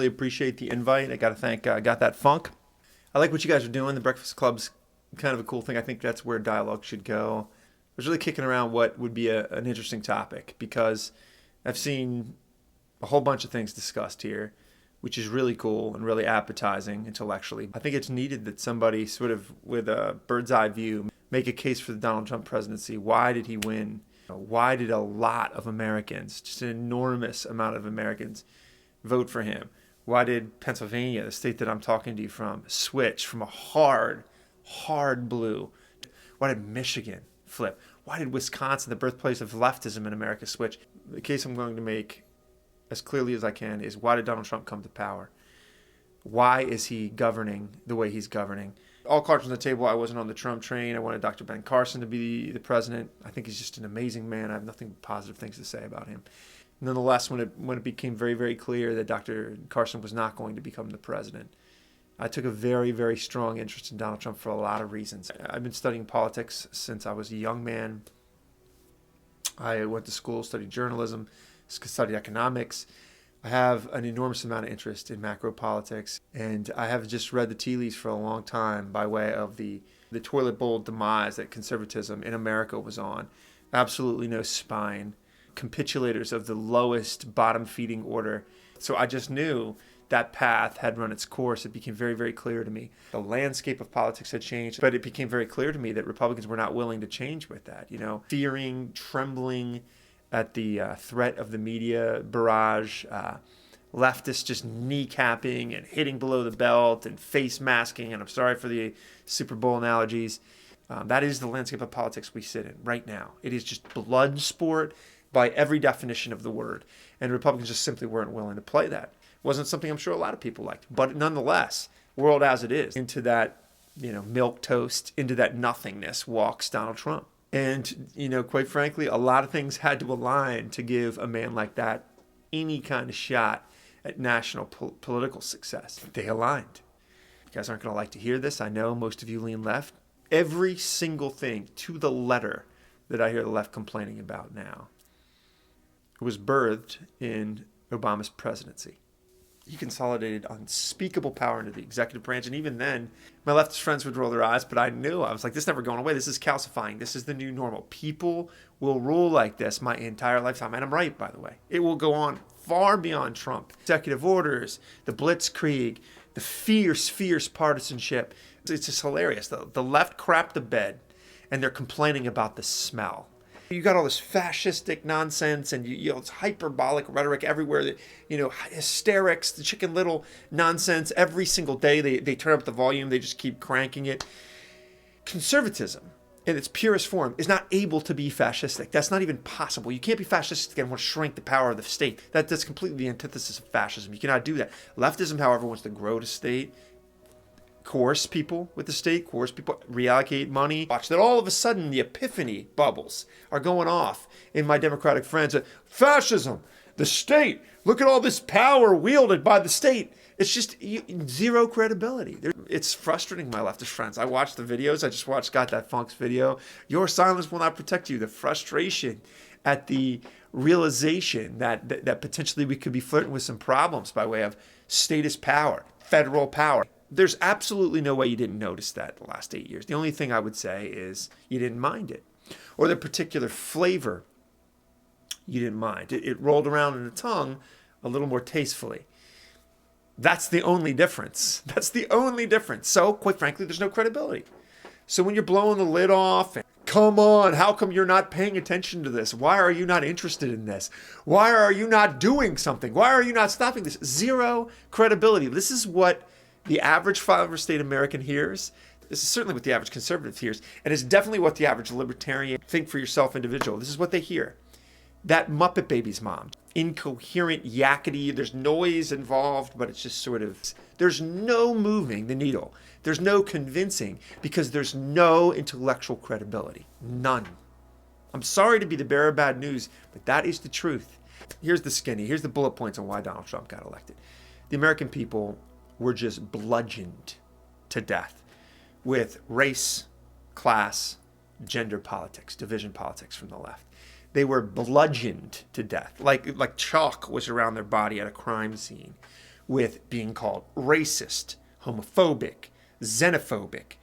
really appreciate the invite. I got to thank Got That Funk. I like what you guys are doing. The Breakfast Club's kind of a cool thing. I think that's where dialogue should go. I was really kicking around what would be an interesting topic because I've seen a whole bunch of things discussed here, which is really cool and really appetizing intellectually. I think it's needed that somebody sort of with a bird's eye view make a case for the Donald Trump presidency. Why did he win? Why did a lot of Americans, just an enormous amount of Americans, vote for him? Why did Pennsylvania, the state that I'm talking to you from, switch from a hard blue? Why did Michigan flip? Why did Wisconsin, the birthplace of leftism in America, switch? The case I'm going to make as clearly as I can is, why did Donald Trump come to power? Why is he governing the way he's governing? All cards on the table. I wasn't on the Trump train. I wanted Dr. Ben Carson to be the president. I think he's just an amazing man. I have nothing but positive things to say about him. Nonetheless, when it became very, very clear that Dr. Carson was not going to become the president, I took a very, very strong interest in Donald Trump for a lot of reasons. I've been studying politics since I was a young man. I went to school, studied journalism, studied economics. I have an enormous amount of interest in macro politics, and I have just read the tea leaves for a long time by way of the toilet bowl demise that conservatism in America was on. Absolutely no spine. Capitulators of the lowest bottom-feeding order. So I just knew that path had run its course. It became very, very clear to me. The landscape of politics had changed, but it became very clear to me that Republicans were not willing to change with that. Fearing, trembling at the threat of the media barrage, leftists just kneecapping and hitting below the belt and face masking, and I'm sorry for the Super Bowl analogies. That is the landscape of politics we sit in right now. It is just blood sport by every definition of the word, and Republicans just simply weren't willing to play that. It wasn't something I'm sure a lot of people liked, but nonetheless, world as it is, into that milquetoast, into that nothingness walks Donald Trump. And, quite frankly, a lot of things had to align to give a man like that any kind of shot at national political success. They aligned. You guys aren't going to like to hear this. I know most of you lean left. Every single thing to the letter that I hear the left complaining about now was birthed in Obama's presidency. He consolidated unspeakable power into the executive branch. And even then, my leftist friends would roll their eyes, but I was like, this is never going away. This is calcifying. This is the new normal. People will rule like this my entire lifetime. And I'm right, by the way. It will go on far beyond Trump. Executive orders, the blitzkrieg, the fierce partisanship. It's just hilarious. The left crapped the bed, and they're complaining about the smell. You got all this fascistic nonsense and it's hyperbolic rhetoric everywhere. Hysterics, the Chicken Little nonsense. Every single day they turn up the volume. They just keep cranking it. Conservatism, in its purest form, is not able to be fascistic. That's not even possible. You can't be fascistic and want to shrink the power of the state. That's completely the antithesis of fascism. You cannot do that. Leftism, however, wants to grow the state, coerce people with the state, coerce people, reallocate money. Watch that all of a sudden the epiphany bubbles are going off in my Democratic friends. Fascism, the state, look at all this power wielded by the state. It's just zero credibility. It's frustrating, my leftist friends. I watched the videos. I just watched Got That Funk's video. Your silence will not protect you. The frustration at the realization that potentially we could be flirting with some problems by way of statist power, federal power. There's absolutely no way you didn't notice that the last 8 years. The only thing I would say is you didn't mind it. Or the particular flavor you didn't mind. It rolled around in the tongue a little more tastefully. That's the only difference. That's the only difference. So, quite frankly, there's no credibility. So when you're blowing the lid off, come on, how come you're not paying attention to this? Why are you not interested in this? Why are you not doing something? Why are you not stopping this? Zero credibility. This is what the average five-state American hears. This is certainly what the average conservative hears. And it's definitely what the average libertarian think for yourself individual. This is what they hear. That Muppet Babies mom. Incoherent, yakety. There's noise involved, but it's just sort of, there's no moving the needle. There's no convincing because there's no intellectual credibility. None. I'm sorry to be the bearer of bad news, but that is the truth. Here's the skinny. Here's the bullet points on why Donald Trump got elected. The American people were just bludgeoned to death with race, class, gender politics, division politics from the left. They were bludgeoned to death, like chalk was around their body at a crime scene, with being called racist, homophobic, xenophobic,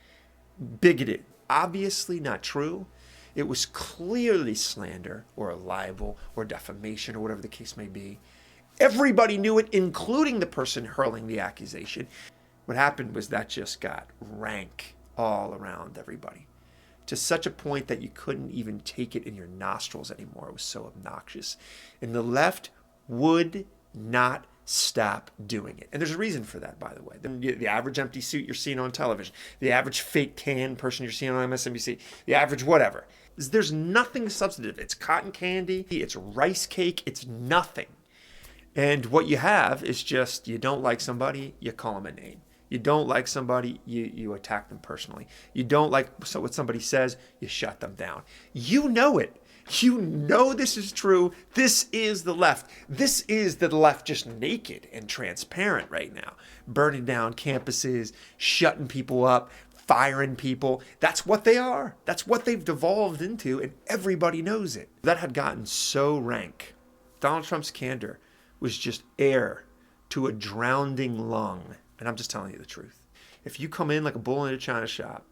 bigoted. Obviously not true. It was clearly slander or a libel or defamation or whatever the case may be. Everybody knew it, including the person hurling the accusation. What happened was that just got rank all around everybody, to such a point that you couldn't even take it in your nostrils anymore. It was so obnoxious. And the left would not stop doing it. And there's a reason for that, by the way. The average empty suit you're seeing on television, the average fake tan person you're seeing on MSNBC, the average whatever. There's nothing substantive. It's cotton candy, it's rice cake, it's nothing. And what you have is just, you don't like somebody, you call them a name. You don't like somebody, you attack them personally. You don't like what somebody says, you shut them down. You know it. You know this is true. This is the left. This is the left just naked and transparent right now. Burning down campuses, shutting people up, firing people. That's what they are. That's what they've devolved into, and everybody knows it. That had gotten so rank. Donald Trump's candor was just air to a drowning lung. And I'm just telling you the truth. If you come in like a bull in a china shop,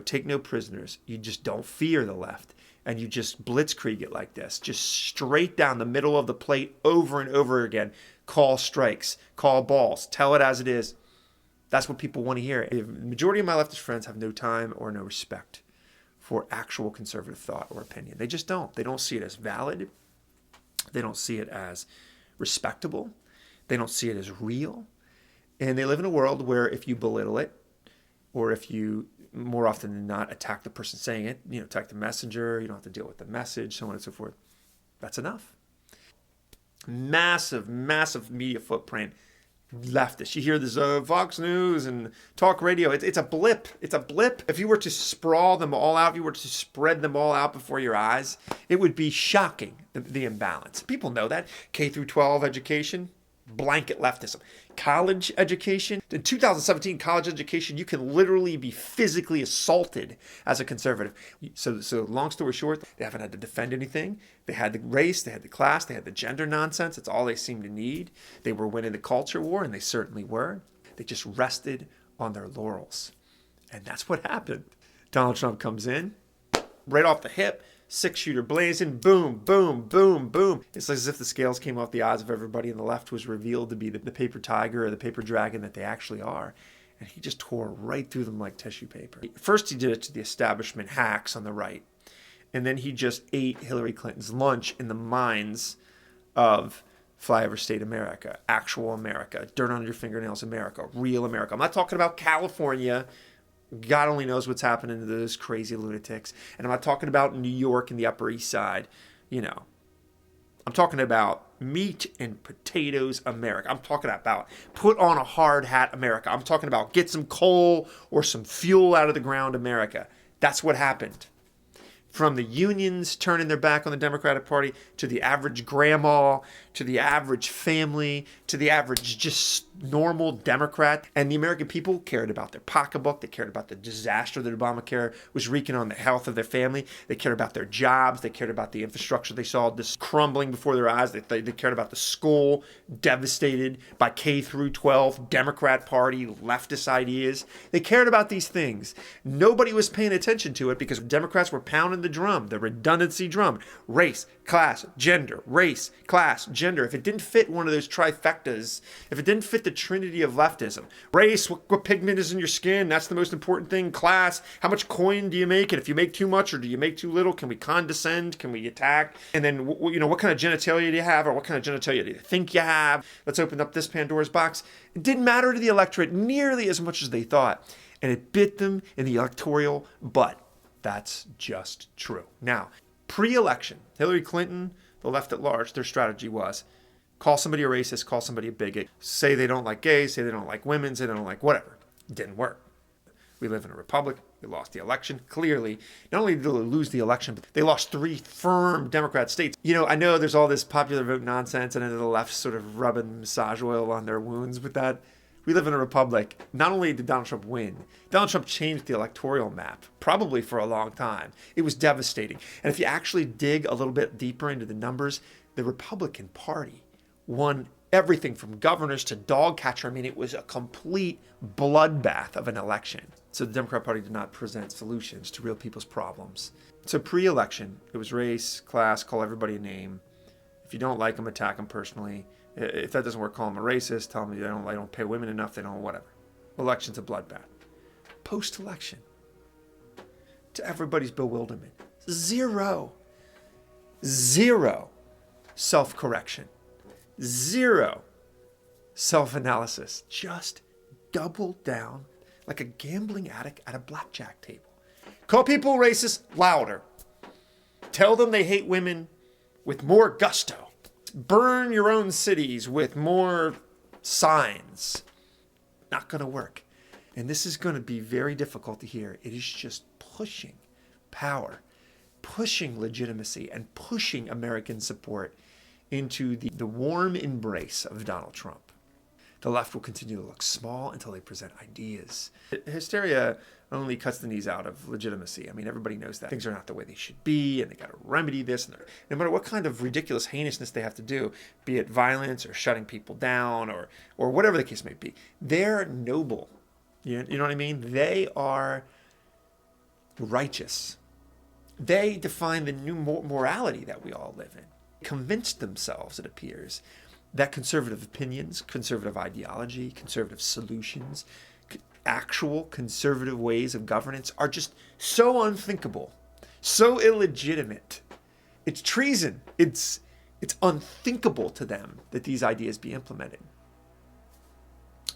take no prisoners, you just don't fear the left, and you just blitzkrieg it like this, just straight down the middle of the plate over and over again, call strikes, call balls, tell it as it is. That's what people want to hear. The majority of my leftist friends have no time or no respect for actual conservative thought or opinion. They just don't. They don't see it as valid. They don't see it as respectable. They don't see it as real. And they live in a world where if you belittle it, or if you, more often than not, attack the person saying it, attack the messenger, you don't have to deal with the message, so on and so forth, that's enough. Massive, massive media footprint. Leftist. You hear this Fox News and talk radio. It's a blip. It's a blip. If you were to sprawl them all out, if you were to spread them all out before your eyes, it would be shocking, the imbalance. People know that. K through 12 education, blanket leftism. College education, in 2017, college education, you can literally be physically assaulted as a conservative. So long story short, they haven't had to defend anything. They had the race, they had the class, they had the gender nonsense. That's all they seemed to need. They were winning the culture war, and they certainly were. They just rested on their laurels. And that's what happened. Donald Trump comes in, right off the hip, 6-shooter blazing, boom, boom, boom, boom. It's as if the scales came off the eyes of everybody, and the left was revealed to be the paper tiger or the paper dragon that they actually are. And he just tore right through them like tissue paper. First, he did it to the establishment hacks on the right. And then he just ate Hillary Clinton's lunch in the minds of flyover state America, actual America, dirt on your fingernails America, real America. I'm not talking about California. God only knows what's happening to those crazy lunatics. And I'm not talking about New York and the Upper East Side. I'm talking about meat and potatoes America. I'm talking about put on a hard hat America. I'm talking about get some coal or some fuel out of the ground America. That's what happened. From the unions turning their back on the Democratic Party, to the average grandma, to the average family, to the average just normal Democrat. And the American people cared about their pocketbook. They cared about the disaster that Obamacare was wreaking on the health of their family. They cared about their jobs. They cared about the infrastructure they saw just crumbling before their eyes. They cared about the school devastated by K through 12 Democrat Party leftist ideas. They cared about these things. Nobody was paying attention to it because Democrats were pounding the drum, the redundancy drum. Race, class, gender, race, class, gender. If it didn't fit one of those trifectas, if it didn't fit the trinity of leftism, race, what pigment is in your skin, that's the most important thing. Class, how much coin do you make? And if you make too much or do you make too little, can we condescend? Can we attack? And then, what kind of genitalia do you have, or what kind of genitalia do you think you have? Let's open up this Pandora's box. It didn't matter to the electorate nearly as much as they thought. And it bit them in the electoral butt. That's just true. Now, pre-election, Hillary Clinton, the left at large, their strategy was call somebody a racist, call somebody a bigot, say they don't like gays, say they don't like women, say they don't like whatever. It didn't work. We live in a republic. They lost the election. Clearly, not only did they lose the election, but they lost 3 firm Democrat states. I know there's all this popular vote nonsense, and then the left sort of rubbing massage oil on their wounds with that. We live in a republic. Not only did Donald Trump win, Donald Trump changed the electoral map, probably for a long time. It was devastating. And if you actually dig a little bit deeper into the numbers, the Republican Party won everything from governors to dog catcher. I mean, it was a complete bloodbath of an election. So the Democrat Party did not present solutions to real people's problems. So pre-election, it was race, class, call everybody a name. If you don't like them, attack them personally. If that doesn't work, call them a racist. Tell them they don't pay women enough. They don't, whatever. Election's a bloodbath. Post-election, to everybody's bewilderment, zero self-correction, zero self-analysis. Just double down like a gambling addict at a blackjack table. Call people racist louder. Tell them they hate women with more gusto. Burn your own cities with more signs. Not going to work. And this is going to be very difficult to hear. It is just pushing power, pushing legitimacy, and pushing American support into the warm embrace of Donald Trump. The left will continue to look small until they present ideas. Hysteria only cuts the knees out of legitimacy. I mean, everybody knows that things are not the way they should be, and they got to remedy this. And no matter what kind of ridiculous heinousness they have to do, be it violence or shutting people down or whatever the case may be, they're noble. You know what I mean? They are righteous. They define the new morality that we all live in. Convinced themselves, it appears, that conservative opinions, conservative ideology, conservative solutions, actual conservative ways of governance are just so unthinkable, so illegitimate. It's treason. It's unthinkable to them that these ideas be implemented.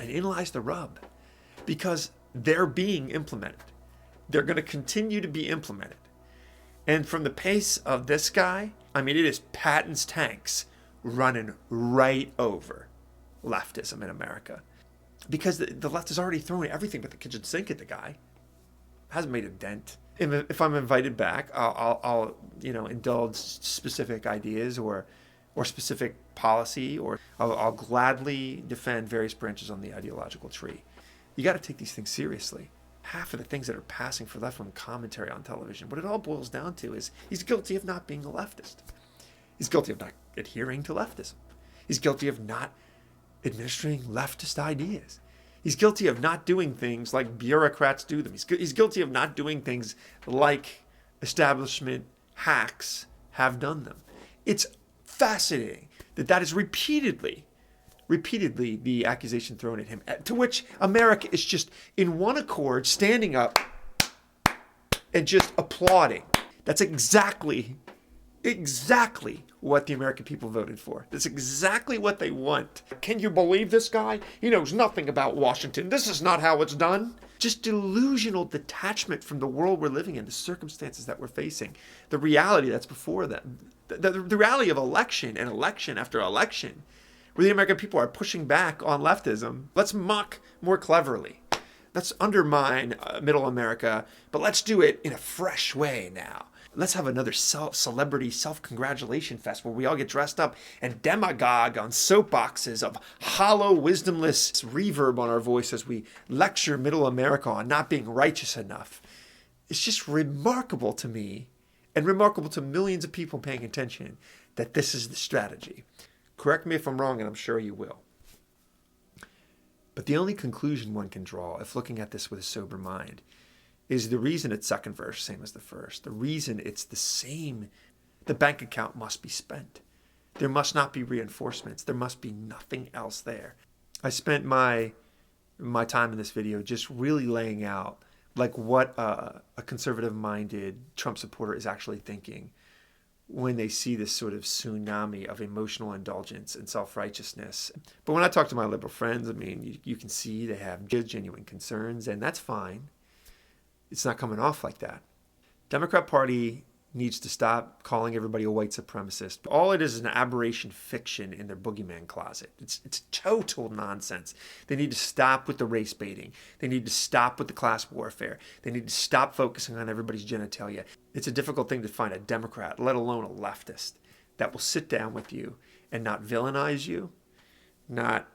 And in lies the rub, because they're being implemented. They're going to continue to be implemented. And from the pace of this guy, I mean, it is Patton's tanks running right over leftism in America. Because the left is already throwing everything but the kitchen sink at the guy. Hasn't made a dent. If I'm invited back, I'll indulge specific ideas or specific policy, or I'll gladly defend various branches on the ideological tree. You got to take these things seriously. Half of the things that are passing for left-wing commentary on television, what it all boils down to is he's guilty of not being a leftist. He's guilty of not adhering to leftism. He's guilty of not administering leftist ideas. He's guilty of not doing things like bureaucrats do them. He's guilty of not doing things like establishment hacks have done them. It's fascinating that is repeatedly the accusation thrown at him, to which America is just in one accord, standing up and just applauding. That's exactly what the American people voted for. That's exactly what they want. Can you believe this guy? He knows nothing about Washington. This is not how it's done. Just delusional detachment from the world we're living in, the circumstances that we're facing, the reality that's before them, the reality of election and election after election, where the American people are pushing back on leftism. Let's mock more cleverly. Let's undermine middle America, but let's do it in a fresh way now. Let's have another celebrity self-congratulation fest where we all get dressed up and demagogue on soapboxes of hollow, wisdomless reverb on our voice as we lecture middle America on not being righteous enough. It's just remarkable to me, and remarkable to millions of people paying attention, that this is the strategy. Correct me if I'm wrong, and I'm sure you will. But the only conclusion one can draw, if looking at this with a sober mind, is the reason it's second verse, same as the first. The reason it's the same. The bank account must be spent. There must not be reinforcements. There must be nothing else there. I spent my time in this video just really laying out like what a conservative-minded Trump supporter is actually thinking when they see this sort of tsunami of emotional indulgence and self-righteousness. But when I talk to my liberal friends, I mean, you can see they have genuine concerns, and that's fine. It's not coming off like that. Democrat Party needs to stop calling everybody a white supremacist. All it is an aberration fiction in their boogeyman closet. It's total nonsense. They need to stop with the race baiting. They need to stop with the class warfare. They need to stop focusing on everybody's genitalia. It's a difficult thing to find a Democrat, let alone a leftist, that will sit down with you and not villainize you, not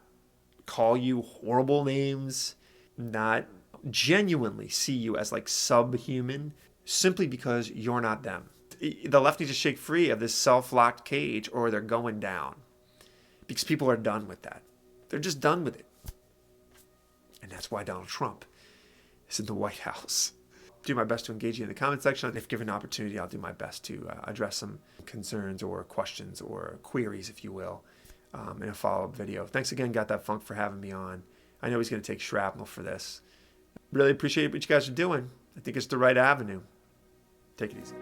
call you horrible names, not genuinely see you as like subhuman simply because you're not them. The left needs to shake free of this self-locked cage or they're going down. because people are done with that. They're just done with it. And that's why Donald Trump is in the White House. Do my best to engage you in the comment section. And if given an opportunity, I'll do my best to address some concerns or questions or queries, if you will, in a follow-up video. Thanks again, Got That Funk, for having me on. I know he's going to take shrapnel for this. Really appreciate what you guys are doing. I think it's the right avenue. Take it easy.